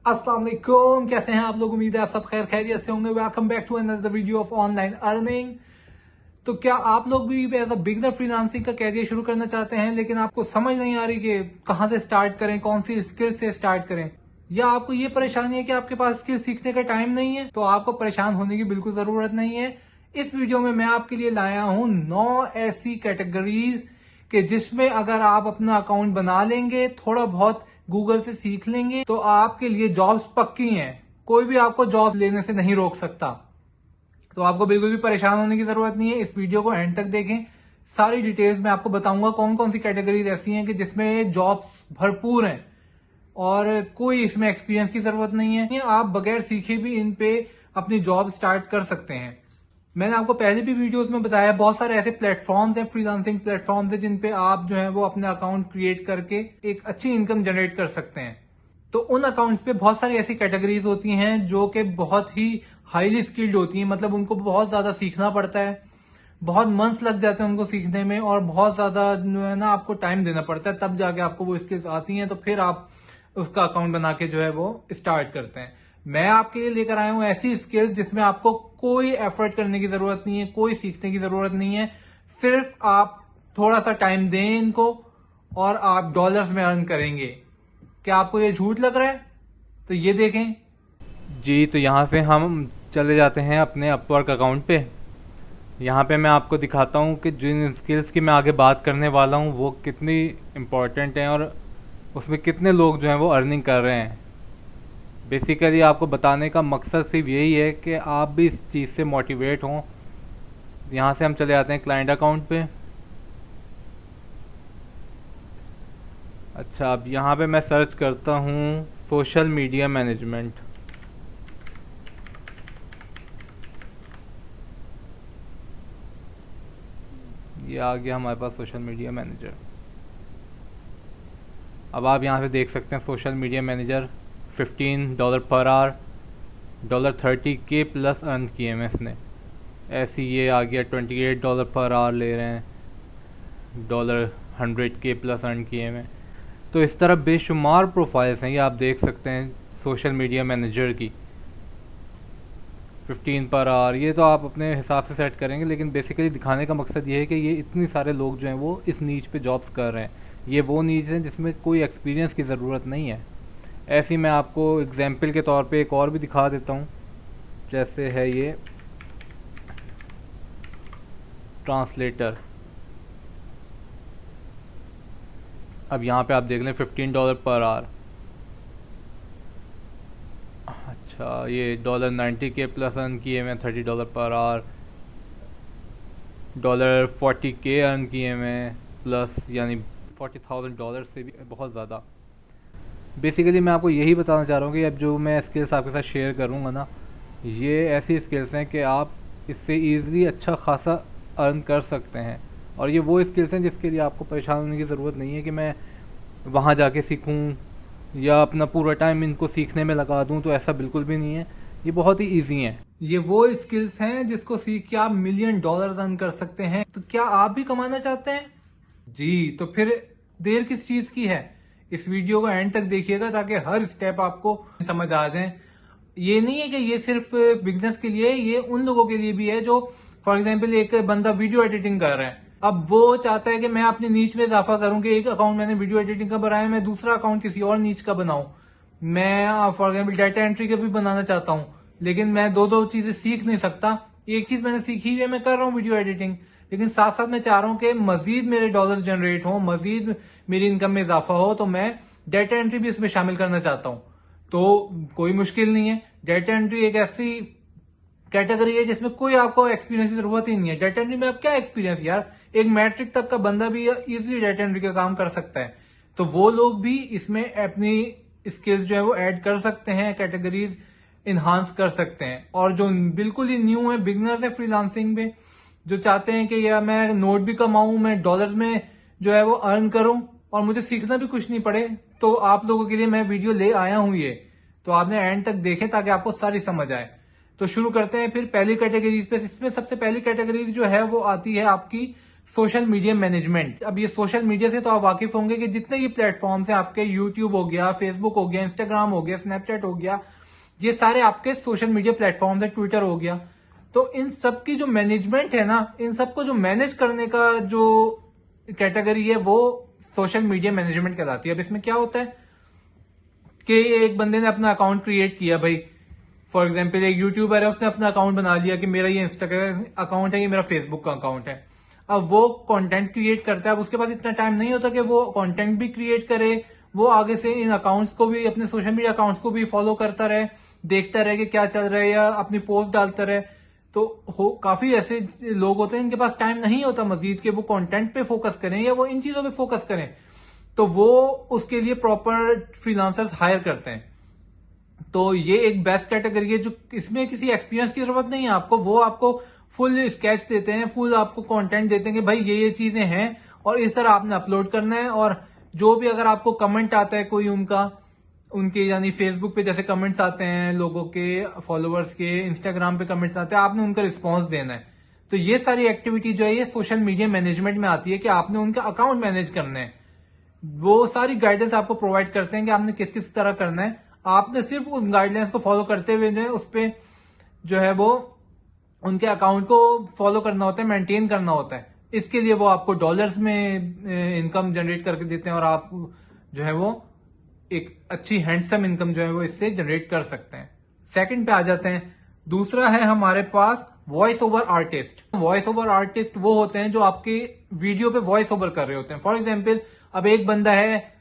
अस्सलाम वालेकुम, कैसे हैं आप लोग। उम्मीद है आप सब खैरियत से होंगे। Welcome back to another video of online earning. तो क्या आप लोग भी एज अ बिगनर फ्रीलांसिंग का कैरियर शुरू करना चाहते हैं, लेकिन आपको समझ नहीं आ रही कि कहां से स्टार्ट करें, कौन सी स्किल से स्टार्ट करें, या आपको ये परेशानी है कि आपके पास स्किल सीखने का टाइम नहीं है, तो आपको परेशान होने की बिल्कुल जरूरत नहीं है। इस वीडियो में मैं आपके लिए लाया हूं 9 ऐसी कैटेगरीज कि जिसमें अगर आप अपना अकाउंट बना लेंगे, थोड़ा बहुत गूगल से सीख लेंगे, तो आपके लिए जॉब्स पक्की हैं। कोई भी आपको जॉब लेने से नहीं रोक सकता। तो आपको बिल्कुल भी परेशान होने की जरूरत नहीं है। इस वीडियो को एंड तक देखें। सारी डिटेल्स मैं आपको बताऊंगा कौन कौन सी कैटेगरीज ऐसी हैं कि जिसमें जॉब्स भरपूर हैं और कोई इसमें एक्सपीरियंस की जरूरत नहीं है। आप बगैर सीखे भी इन पे अपनी जॉब स्टार्ट कर सकते हैं। मैंने आपको पहले भी वीडियोस में बताया, बहुत सारे ऐसे प्लेटफॉर्म्स हैं, फ्रीलांसिंग प्लेटफॉर्म्स हैं, जिन पे आप जो है वो अपने अकाउंट क्रिएट करके एक अच्छी इनकम जनरेट कर सकते हैं। तो उन अकाउंट्स पे बहुत सारी ऐसी कैटेगरीज होती हैं जो कि बहुत ही हाईली स्किल्ड होती हैं, मतलब उनको बहुत ज्यादा सीखना पड़ता है, बहुत मंथ्स लग जाते हैं उनको सीखने में, और बहुत ज्यादा जो है ना आपको टाइम देना पड़ता है, तब जाके आपको वो स्किल्स आती हैं, तो फिर आप उसका अकाउंट बना के जो है वो स्टार्ट करते हैं। मैं आपके लिए लेकर आया हूं ऐसी स्किल्स जिसमें आपको कोई एफर्ट करने की जरूरत नहीं है, कोई सीखने की जरूरत नहीं है। सिर्फ आप थोड़ा सा टाइम दें इनको और आप डॉलर्स में अर्न करेंगे। क्या आपको ये झूठ लग रहा है? तो ये देखें जी। तो यहाँ से हम चले जाते हैं अपने अपवर्क अकाउंट पे। यहाँ पे मैं आपको दिखाता हूँ कि जिन स्किल्स की मैं आगे बात करने वाला हूँ वो कितनी इम्पोर्टेंट हैं और उसमें कितने लोग जो हैं वो अर्निंग कर रहे हैं। बेसिकली आपको बताने का मकसद सिर्फ यही है कि आप भी इस चीज़ से मोटिवेट हों। यहाँ से हम चले जाते हैं क्लाइंट अकाउंट पे। अच्छा, अब यहाँ पे मैं सर्च करता हूँ सोशल मीडिया मैनेजमेंट। ये आ गया हमारे पास सोशल मीडिया मैनेजर। अब आप यहाँ से देख सकते हैं social media manager $15 per hour, $30K plus earn किए हैं इसने। ऐसे ये आ गया $28 पर आवर ले रहे हैं, $100K प्लस अर्न किए हैं। तो इस तरह बेशुमार प्रोफाइल्स हैं, ये आप देख सकते हैं सोशल मीडिया मैनेजर की। 15 पर आवर ये तो आप अपने हिसाब से सेट करेंगे, लेकिन बेसिकली दिखाने का मकसद ये है कि ये इतनी सारे लोग जो हैं वो इस नीच पे जॉब्स कर रहे हैं। ये वो नीच है जिसमें कोई एक्सपीरियंस की ज़रूरत नहीं है। ऐसी मैं आपको एग्जांपल के तौर पे एक और भी दिखा देता हूँ। जैसे है ये ट्रांसलेटर। अब यहाँ पे आप देख लें $15 पर आवर। अच्छा, ये $90K प्लस अर्न किए मैं, $30 पर आवर, $40K अर्न किए मैं प्लस, यानी $40,000 से भी बहुत ज़्यादा। बेसिकली मैं आपको यही बताना चाह रहा हूँ कि अब जो मैं स्किल्स आपके साथ शेयर करूँगा ना, ये ऐसी स्किल्स हैं कि आप इससे ईज़िली अच्छा खासा अर्न कर सकते हैं। और ये वो स्किल्स हैं जिसके लिए आपको परेशान होने की ज़रूरत नहीं है कि मैं वहाँ जाके सीखूँ या अपना पूरा टाइम इनको सीखने में लगा दूँ। तो ऐसा बिल्कुल भी नहीं है, ये बहुत ही ईजी हैं। ये वो स्किल्स हैं जिसको सीख के आप $1 मिलियन अर्न कर सकते हैं। तो क्या आप भी कमाना चाहते हैं? जी, तो फिर देर किस चीज की है? इस वीडियो को एंड तक देखिएगा ताकि हर स्टेप आपको समझ आ जाए। ये नहीं है कि ये सिर्फ बिगनर्स के लिए, ये उन लोगों के लिए भी है जो फॉर एग्जांपल एक बंदा वीडियो एडिटिंग कर रहा है। अब वो चाहता है कि मैं अपनी नीच में इजाफा करूं, कि एक अकाउंट मैंने वीडियो एडिटिंग का बनाया, मैं दूसरा अकाउंट किसी और नीच का बनाऊं। मैं फॉर एग्जाम्पल डाटा एंट्री का भी बनाना चाहता हूं, लेकिन मैं दो दो चीजें सीख नहीं सकता। एक चीज मैंने सीखी है, मैं कर रहा हूँ वीडियो एडिटिंग, लेकिन साथ साथ मैं चाह रहा हूँ कि मजीद मेरे डॉलर जनरेट हो, मजीद मेरी इनकम में इजाफा हो, तो मैं डाटा एंट्री भी इसमें शामिल करना चाहता हूँ। तो कोई मुश्किल नहीं है। डाटा एंट्री एक ऐसी कैटेगरी है जिसमें कोई आपको एक्सपीरियंस की जरूरत ही नहीं है। डाटा एंट्री में आप क्या एक्सपीरियंस यार, एक मैट्रिक तक का बंदा भी इजीली डाटा एंट्री का काम कर सकता है। तो वो लोग भी इसमें अपनी स्किल्स जो है वो ऐड कर सकते हैं, कैटेगरीज इन्हांस कर सकते हैं। और जो बिल्कुल ही न्यू है, बिगनर्स है फ्रीलांसिंग में, जो चाहते हैं कि यार मैं नोट भी कमाऊं, मैं डॉलर्स में जो है वो अर्न करूं और मुझे सीखना भी कुछ नहीं पड़े, तो आप लोगों के लिए मैं वीडियो ले आया हूं ये। तो आपने एंड तक देखें ताकि आपको सारी समझ आए। तो शुरू करते हैं फिर पहली कैटेगरीज पे। इसमें सबसे पहली कैटेगरी जो है वो आती है आपकी सोशल मीडिया मैनेजमेंट। अब ये सोशल मीडिया से तो आप वाकिफ होंगे कि जितने ये प्लेटफॉर्म्स हैं आपके, यूट्यूब हो गया, फेसबुक हो गया, इंस्टाग्राम हो गया, स्नैपचैट हो गया, ये सारे आपके सोशल मीडिया प्लेटफॉर्म्स है, ट्विटर हो गया। तो इन सब की जो मैनेजमेंट है ना, इन सबको जो मैनेज करने का जो कैटेगरी है वो सोशल मीडिया मैनेजमेंट कहलाती है। अब इसमें क्या होता है कि एक बंदे ने अपना अकाउंट क्रिएट किया, भाई फॉर एग्जाम्पल एक यूट्यूबर है, उसने अपना अकाउंट बना लिया कि मेरा ये इंस्टाग्राम अकाउंट है, ये मेरा फेसबुक का अकाउंट है। अब वो कंटेंट क्रिएट करता है, अब उसके पास इतना टाइम नहीं होता कि वो कंटेंट भी क्रिएट करे, वो आगे से इन अकाउंट्स को भी, अपने सोशल मीडिया अकाउंट्स को भी फॉलो करता रहे, देखता रहे कि क्या चल रहा है, या अपनी पोस्ट डालता रहे। तो काफी ऐसे लोग होते हैं इनके पास टाइम नहीं होता मजीद कि वो कंटेंट पे फोकस करें या वो इन चीजों पे फोकस करें, तो वो उसके लिए प्रॉपर फ्रीलांसर्स हायर करते हैं। तो ये एक बेस्ट कैटेगरी है जो इसमें किसी एक्सपीरियंस की जरूरत नहीं है आपको, वो आपको फुल स्केच देते हैं, फुल आपको कंटेंट देते हैं कि भाई ये चीजें हैं और इस तरह आपने अपलोड करना है। और जो भी अगर आपको कमेंट आता है कोई उनके यानी फेसबुक पे जैसे कमेंट्स आते हैं लोगों के, फॉलोअर्स के, इंस्टाग्राम पे कमेंट्स आते हैं, आपने उनका रिस्पॉन्स देना है। तो ये सारी एक्टिविटी जो है ये सोशल मीडिया मैनेजमेंट में आती है कि आपने उनका अकाउंट मैनेज करना है। वो सारी गाइडेंस आपको प्रोवाइड करते हैं कि आपने किस किस तरह करना है। आपने सिर्फ उस गाइडलाइंस को फॉलो करते हुए जो है उस पे जो है वो उनके अकाउंट को फॉलो करना होता है, मेंटेन करना होता है। इसके लिए वो आपको डॉलर्स में इनकम जनरेट करके देते हैं और आप जो है वो एक अच्छी हैंडसम इनकम जो है वो इससे जनरेट कर सकते हैं। सेकंड पे आ जाते हैं। दूसरा है हमारे पास voice over artist. Voice over artist वो होते हैं जो आपके वीडियो पे वॉइस ओवर कर रहे होते हैं। फॉर एग्जाम्पल अब एक बंदा है,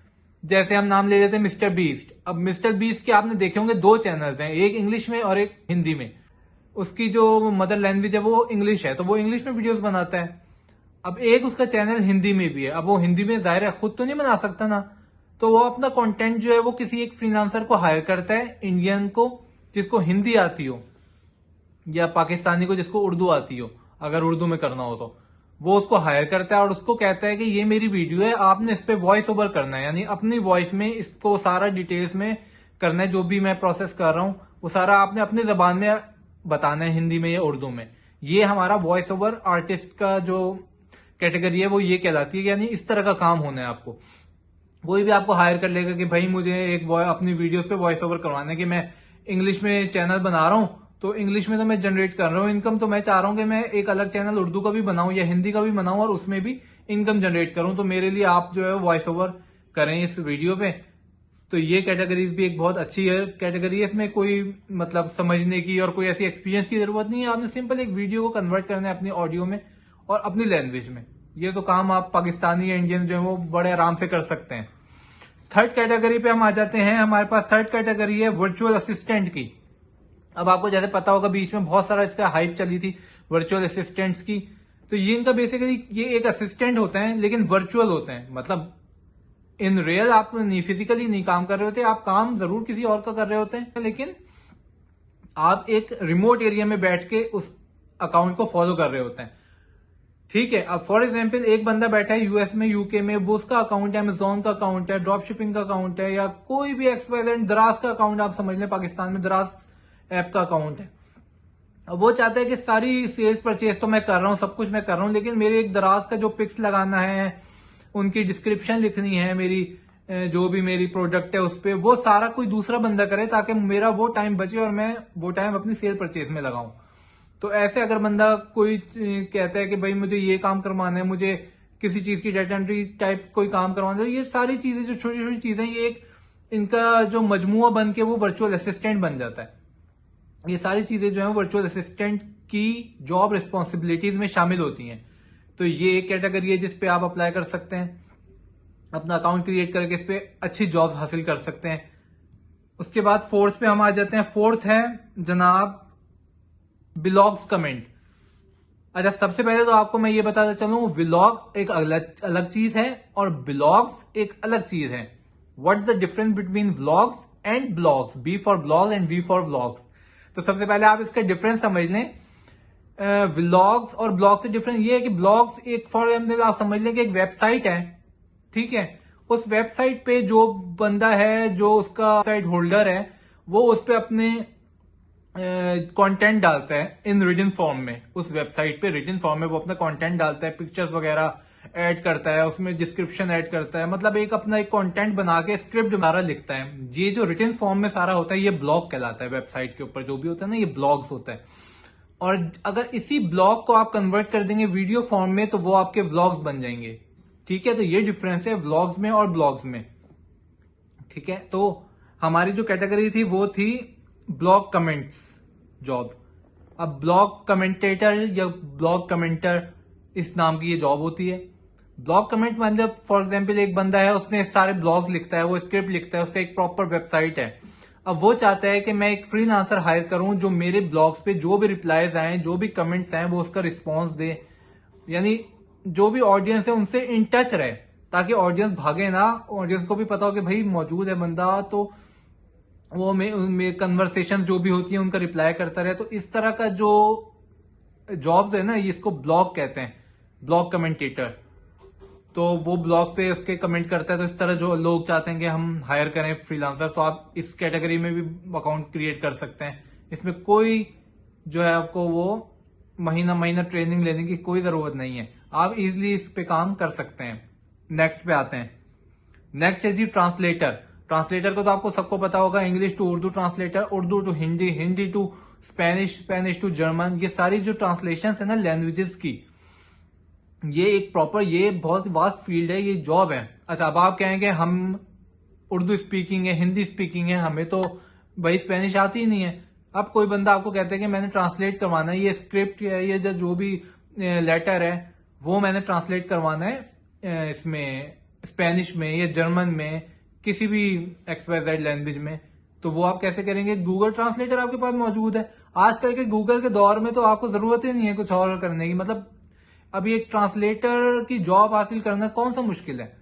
जैसे हम नाम ले लेते हैं मिस्टर बीस्ट। अब मिस्टर बीस्ट के आपने देखे होंगे 2 चैनल्स हैं, एक इंग्लिश में और एक हिंदी में। उसकी जो मदर लैंग्वेज है वो इंग्लिश है, तो वो इंग्लिश में वीडियोस बनाता है। अब एक उसका चैनल हिंदी में भी है। अब वो हिंदी में जाहिर है खुद तो नहीं बना सकता ना, तो वो अपना कंटेंट जो है वो किसी एक फ्रीलांसर को हायर करता है, इंडियन को जिसको हिंदी आती हो, या पाकिस्तानी को जिसको उर्दू आती हो, अगर उर्दू में करना हो तो वो उसको हायर करता है और उसको कहता है कि ये मेरी वीडियो है, आपने इस पे वॉइस ओवर करना है, यानी अपनी वॉइस में इसको सारा डिटेल्स में करना है। जो भी मैं प्रोसेस कर रहा हूं वो सारा आपने अपनी जबान में बताना है, हिंदी में या उर्दू में। ये हमारा वॉइस ओवर आर्टिस्ट का जो कैटेगरी है वो ये कहलाती है, यानी इस तरह का काम होना है आपको। कोई भी आपको हायर कर लेगा कि भाई मुझे एक अपनी वीडियोस पे वॉइस ओवर करवाना है, कि मैं इंग्लिश में चैनल बना रहा हूं तो इंग्लिश में तो मैं जनरेट कर रहा हूँ इनकम, तो मैं चाह रहा हूँ कि मैं एक अलग चैनल उर्दू का भी बनाऊं या हिंदी का भी बनाऊं और उसमें भी इनकम जनरेट करूं, तो मेरे लिए आप जो है वॉइस ओवर करें इस वीडियो पे। तो ये कैटेगरीज भी एक बहुत अच्छी है कैटेगरी है। इसमें कोई मतलब समझने की और कोई ऐसी एक्सपीरियंस की जरूरत नहीं है, आपने सिंपल एक वीडियो को कन्वर्ट करना है अपनी ऑडियो में और अपनी लैंग्वेज में। ये तो काम आप पाकिस्तानी या इंडियन जो है वो बड़े आराम से कर सकते हैं। थर्ड कैटेगरी पे हम आ जाते हैं। हमारे पास थर्ड कैटेगरी है वर्चुअल असिस्टेंट की। अब आपको जैसे पता होगा बीच में बहुत सारा इसका हाइप चली थी वर्चुअल असिस्टेंट्स की। तो ये इनका बेसिकली ये एक असिस्टेंट होते हैं लेकिन वर्चुअल होते हैं, मतलब इन रियल आप नहीं, फिजिकली नहीं काम कर रहे होते, आप काम जरूर किसी और का कर रहे होते हैं, लेकिन आप एक रिमोट एरिया में बैठ के उस अकाउंट को फॉलो कर रहे होते हैं। ठीक है, अब फॉर एग्जाम्पल एक बंदा बैठा है यूएस में, यूके में, वो उसका अकाउंट है, अमेजोन का अकाउंट है, ड्रॉप शिपिंग का अकाउंट है, या कोई भी एक्सवाइजेड दराज का अकाउंट आप समझ लें, पाकिस्तान में दराज ऐप का अकाउंट है। अब वो चाहता है कि सारी सेल्स परचेज तो मैं कर रहा हूँ, सब कुछ मैं कर रहा हूँ, लेकिन मेरे एक दराज का जो पिक्स लगाना है, उनकी डिस्क्रिप्शन लिखनी है, मेरी जो भी मेरी प्रोडक्ट है उस पर, वो सारा कोई दूसरा बंदा करे ताकि मेरा वो टाइम बचे और मैं वो टाइम अपनी सेल परचेज में लगाऊं। तो ऐसे अगर बंदा कोई कहता है कि भाई मुझे ये काम करवाना है, मुझे किसी चीज की डाटा एंट्री टाइप कोई काम करवाना है, ये सारी चीजें जो छोटी छोटी चीजें, ये एक इनका जो मजमुआ बन के वो वर्चुअल असिस्टेंट बन जाता है। ये सारी चीजें जो है वर्चुअल असिस्टेंट की जॉब रिस्पॉन्सिबिलिटीज में शामिल होती हैं। तो ये एक कैटेगरी है जिसपे आप अप्लाई कर सकते हैं, अपना अकाउंट क्रिएट करके इस पे अच्छी जॉब हासिल कर सकते हैं। उसके बाद फोर्थ पे हम आ जाते हैं। फोर्थ है जनाब व्लॉग्स कमेंट। अच्छा, सबसे पहले तो आपको मैं ये बताता चलूं, व्लॉग एक अलग चीज है और ब्लॉग्स एक अलग चीज है। What is the difference between vlogs and blogs? B for blogs and V for vlogs. तो सबसे पहले आप इसका डिफरेंस समझ लें। व्लॉग्स और ब्लॉग से डिफरेंस ये है कि ब्लॉग्स एक फॉर एग्जाम्पल आप समझ लें कि एक वेबसाइट है, ठीक है, उस वेबसाइट पे जो बंदा है, जो उसका साइट होल्डर है, वो उस पे अपने कंटेंट डालता है इन रिटन फॉर्म में, उस वेबसाइट पे रिटन फॉर्म में वो अपना कंटेंट डालता है, पिक्चर्स वगैरह ऐड करता है, उसमें डिस्क्रिप्शन ऐड करता है, मतलब एक अपना एक कंटेंट बना के स्क्रिप्ट सारा लिखता है। ये जो रिटन फॉर्म में सारा होता है ये ब्लॉग कहलाता है। वेबसाइट के ऊपर जो भी होता है ना ये ब्लॉग्स होता है। और अगर इसी ब्लॉग को आप कन्वर्ट कर देंगे वीडियो फॉर्म में तो वो आपके व्लॉग्स बन जाएंगे। ठीक है, तो ये डिफरेंस है व्लॉग्स में और ब्लॉग्स में। ठीक है, तो हमारी जो कैटेगरी थी वो थी ब्लॉग कमेंट्स जॉब। अब ब्लॉग कमेंटेटर या ब्लॉग कमेंटर इस नाम की ये जॉब होती है। ब्लॉग कमेंट मतलब फॉर एग्जांपल एक बंदा है, उसने सारे ब्लॉग्स लिखता है, वो स्क्रिप्ट लिखता है, उसका एक प्रॉपर वेबसाइट है। अब वो चाहता है कि मैं एक फ्रीलांसर हायर करूं जो मेरे ब्लॉग्स पे जो भी रिप्लाईज आए, जो भी कमेंट्स आए वो उसका रिस्पॉन्स दे, यानी जो भी ऑडियंस है उनसे इन टच रहे, ताकि ऑडियंस भागे ना, ऑडियंस को भी पता हो कि भाई मौजूद है बंदा, तो वो में कन्वर्सेशन जो भी होती है उनका रिप्लाई करता रहे। तो इस तरह का जो जॉब्स है ना इसको ब्लॉग कहते हैं, ब्लॉग कमेंटेटर। तो वो ब्लॉग पे उसके कमेंट करता है। तो इस तरह जो लोग चाहते हैं कि हम हायर करें फ्रीलांसर, तो आप इस कैटेगरी में भी अकाउंट क्रिएट कर सकते हैं। इसमें कोई जो है आपको वो महीना महीना ट्रेनिंग लेने की कोई जरूरत नहीं है, आप इजिली इस पे काम कर सकते हैं। नेक्स्ट पे आते हैं। नेक्स्ट है जी ट्रांसलेटर। ट्रांसलेटर को तो आपको सबको पता होगा, English to Urdu translator, Urdu to Hindi, Hindi to Spanish, Spanish to German. ये सारी जो ट्रांसलेशन है ना लैंग्वेजेस की, ये एक प्रॉपर, ये बहुत वास्ट फील्ड है, ये जॉब है। अच्छा, अब आप कहेंगे हम उर्दू स्पीकिंग है, हिंदी स्पीकिंग है, हमें तो भाई स्पेनिश आती ही नहीं है। अब कोई बंदा आपको कहता है कि मैंने ट्रांसलेट करवाना है, ये स्क्रिप्ट है, ये जो भी लेटर है वो मैंने ट्रांसलेट करवाना है इसमें स्पेनिश में या जर्मन में, किसी भी XYZ लैंग्वेज में। तो वो आप कैसे करेंगे? गूगल ट्रांसलेटर आपके पास मौजूद है। आजकल के गूगल के दौर में तो आपको जरूरत ही नहीं है कुछ और करने की। मतलब अभी एक ट्रांसलेटर की जॉब हासिल करना कौन सा मुश्किल है।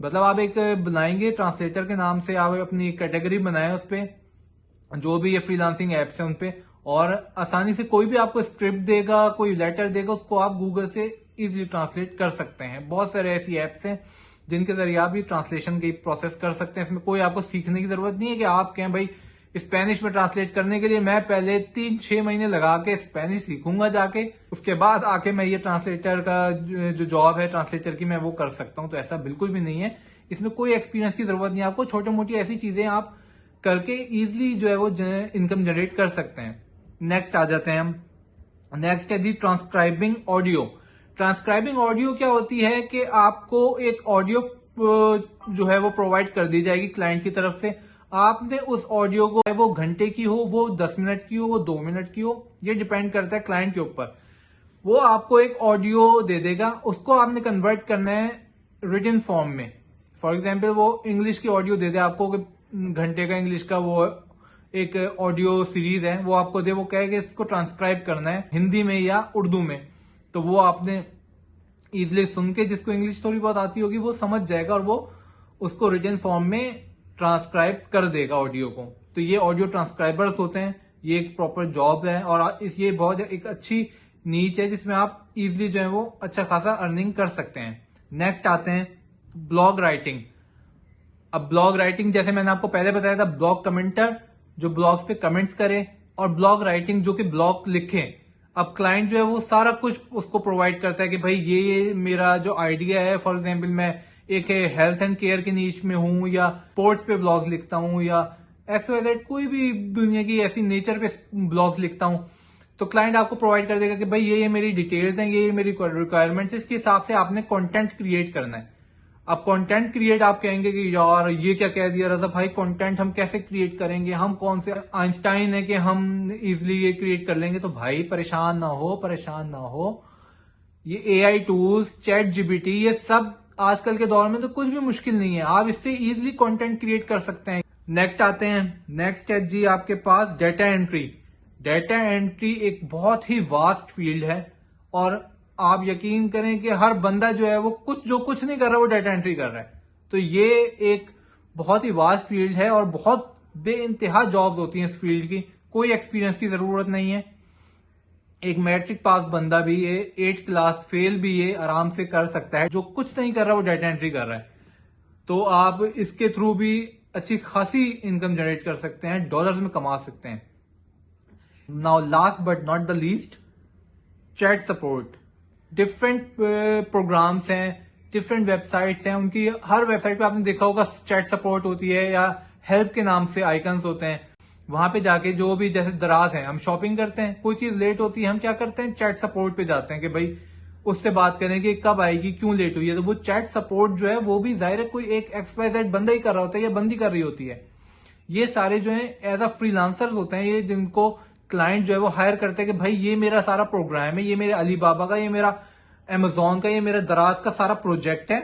मतलब आप एक बनाएंगे ट्रांसलेटर के नाम से, आप अपनी कैटेगरी बनाए उस पे, जो भी ये फ्रीलांसिंग एप्स है उन पे, और आसानी से कोई भी आपको स्क्रिप्ट देगा, कोई लेटर देगा, उसको आप गूगल से इजीली ट्रांसलेट कर सकते हैं। बहुत सारे ऐसी एप्स हैं जिनके जरिए आप भी ट्रांसलेशन की प्रोसेस कर सकते हैं। इसमें कोई आपको सीखने की जरूरत नहीं है कि आप कहें भाई स्पेनिश में ट्रांसलेट करने के लिए मैं पहले 3-6 महीने लगा के स्पेनिश सीखूंगा जाके, उसके बाद आके मैं ये ट्रांसलेटर का जो जॉब है ट्रांसलेटर की मैं वो कर सकता हूं। तो ऐसा बिल्कुल भी नहीं है, इसमें कोई एक्सपीरियंस की जरूरत नहीं है आपको। छोटी मोटी ऐसी चीजें आप करके इजिली जो है वो इनकम जनरेट कर सकते हैं। नेक्स्ट आ जाते हैं हम। नेक्स्ट है जी ट्रांसक्राइबिंग ऑडियो। ट्रांसक्राइबिंग ऑडियो क्या होती है कि आपको एक ऑडियो जो है वो प्रोवाइड कर दी जाएगी क्लाइंट की तरफ से। आपने उस ऑडियो को, वो घंटे की हो, वो 10 मिनट की हो, वो 2 मिनट की हो, ये डिपेंड करता है क्लाइंट के ऊपर। वो आपको एक ऑडियो दे देगा, उसको आपने कन्वर्ट करना है रिटन फॉर्म में। फॉर एग्जाम्पल वो इंग्लिश की ऑडियो दे दे आपको, घंटे का इंग्लिश का वो एक ऑडियो सीरीज है, वो आपको दे, वो कहे कि इसको ट्रांसक्राइब करना है हिंदी में या उर्दू में। तो वो आपने इजिली सुन के, जिसको इंग्लिश थोड़ी बहुत आती होगी वो समझ जाएगा और वो उसको रिटन फॉर्म में ट्रांसक्राइब कर देगा ऑडियो को। तो ये ऑडियो ट्रांसक्राइबर्स होते हैं, ये एक प्रॉपर जॉब है और ये बहुत एक अच्छी नीच है जिसमें आप इजिली जो है वो अच्छा खासा अर्निंग कर सकते हैं। नेक्स्ट आते हैं ब्लॉग राइटिंग। अब ब्लॉग राइटिंग जैसे मैंने आपको पहले बताया था, ब्लॉग कमेंटर जो ब्लॉग्स पे कमेंट्स करे, और ब्लॉग राइटिंग जो कि ब्लॉग लिखे। अब क्लाइंट जो है वो सारा कुछ उसको प्रोवाइड करता है कि भाई ये मेरा जो आइडिया है, फॉर एग्जाम्पल मैं एक हेल्थ एंड केयर के नीच में हूं, या स्पोर्ट्स पे ब्लॉग्स लिखता हूं, या XYZ कोई भी दुनिया की ऐसी नेचर पे ब्लॉग्स लिखता हूं, तो क्लाइंट आपको प्रोवाइड कर देगा कि भाई ये मेरी डिटेल्स हैं, ये मेरी रिक्वायरमेंट्स है, इसके हिसाब से आपने कंटेंट क्रिएट करना है। अब कंटेंट क्रिएट आप कहेंगे कि यार ये क्या कह दिया रजा भाई, कंटेंट हम कैसे क्रिएट करेंगे, हम कौन से आइंस्टाइन है कि हम इजिली ये क्रिएट कर लेंगे। तो भाई परेशान ना हो, परेशान ना हो। ये AI टूल्स, ChatGPT, ये सब आजकल के दौर में तो कुछ भी मुश्किल नहीं है, आप इससे इजिली कंटेंट क्रिएट कर सकते हैं। नेक्स्ट आते हैं। नेक्स्ट है जी आपके पास डेटा एंट्री। डेटा एंट्री एक बहुत ही वास्ट फील्ड है और आप यकीन करें कि हर बंदा जो है वो कुछ नहीं कर रहा, वो डेटा एंट्री कर रहा है। तो ये एक बहुत ही वास्ट फील्ड है और बहुत बेइंतहा जॉब्स होती हैं इस फील्ड की। कोई एक्सपीरियंस की जरूरत नहीं है, एक मैट्रिक पास बंदा भी ये 8 क्लास फेल भी ये आराम से कर सकता है। जो कुछ नहीं कर रहा वो डेटा एंट्री कर रहा है। तो आप इसके थ्रू भी अच्छी खासी इनकम जनरेट कर सकते हैं, डॉलर्स में कमा सकते हैं। Now last but not the least, chat support. Different programs हैं, डिफरेंट वेबसाइट्स हैं, उनकी हर वेबसाइट पे आपने देखा होगा चैट सपोर्ट होती है या हेल्प के नाम से आइकन्स होते हैं। वहां पे जाके जो भी, जैसे दराज है, हम शॉपिंग करते हैं, कोई चीज लेट होती है, हम क्या करते हैं, चैट सपोर्ट पे जाते हैं कि भाई उससे बात करें कि कब आएगी, क्यों लेट हुई है। तो वो चैट सपोर्ट जो है वो भी जाहिर है कोई एक XYZ बंदा ही कर रहा होता है या बंदी कर रही होती है। ये सारे जो है एज अ फ्रीलांसर्स होते हैं, ये जिनको क्लाइंट जो है वो हायर करते हैं कि भाई ये मेरा सारा प्रोग्राम है, ये मेरे अलीबाबा का, ये मेरा अमेजोन का, ये मेरा दराज का सारा प्रोजेक्ट है,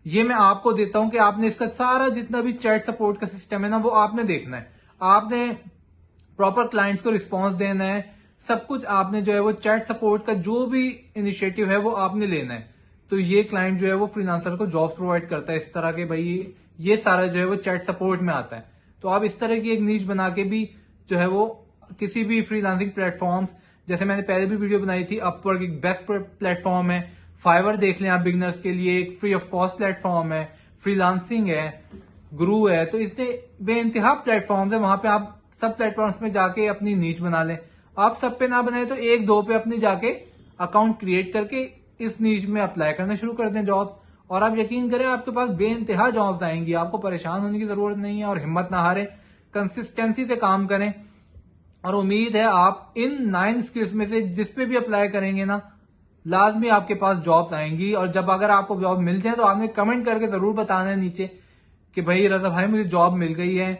ये मैं आपको देता हूं कि आपने इसका सारा जितना भी चैट सपोर्ट का सिस्टम है ना वो आपने देखना है, आपने प्रॉपर क्लाइंट्स को रिस्पॉन्स देना है, सब कुछ आपने जो है वो चैट सपोर्ट का जो भी इनिशिएटिव है वो आपने लेना है। तो ये क्लाइंट जो है वो फ्रीलांसर को जॉब्स प्रोवाइड करता है इस तरह के, भाई ये सारा जो है वो चैट सपोर्ट में आता है। तो आप इस तरह की एक नीच बना के भी जो है वो किसी भी फ्रीलांसिंग प्लेटफॉर्म्स, जैसे मैंने पहले भी वीडियो बनाई थी, अपवर्क एक बेस्ट प्लेटफॉर्म है, फाइवर देख लें आप बिगनर्स के लिए, एक फ्री ऑफ कॉस्ट प्लेटफॉर्म है, फ्रीलांसिंग है, गुरु है। तो इससे बेइंतहा प्लेटफॉर्म्स है, वहां पे आप सब प्लेटफॉर्म्स में जाके अपनी नीच बना लें। आप सब पे ना बनाए तो एक दो पे अपनी जाके अकाउंट क्रिएट करके इस नीच में अप्लाई करना शुरू कर दें जॉब, और आप यकीन करें आपके पास बेइंतहा जॉब्स आएंगी, आपको परेशान होने की जरूरत नहीं है। और हिम्मत ना हारें, कंसिस्टेंसी से काम करें, और उम्मीद है आप इन 9 स्किल्स में से जिस पे भी अप्लाई करेंगे ना, लाजमी आपके पास जॉब्स आएंगी। और जब अगर आपको जॉब मिल जाए तो आपने कमेंट करके जरूर बताना है नीचे कि भाई रजा भाई मुझे जॉब मिल गई है।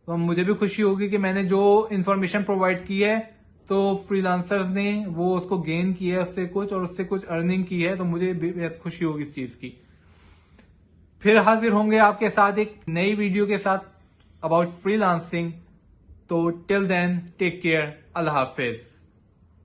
तो मुझे भी खुशी होगी कि मैंने जो इन्फॉर्मेशन प्रोवाइड की है तो फ्रीलांसर्स ने वो उसको गेन किया है उससे कुछ, और उससे कुछ अर्निंग की है, तो मुझे बेहद खुशी होगी इस चीज की। फिर हाजिर होंगे आपके साथ एक नई वीडियो के साथ अबाउट फ्रीलांसिंग। तो टिल देन टेक केयर, अल्लाह हाफिज।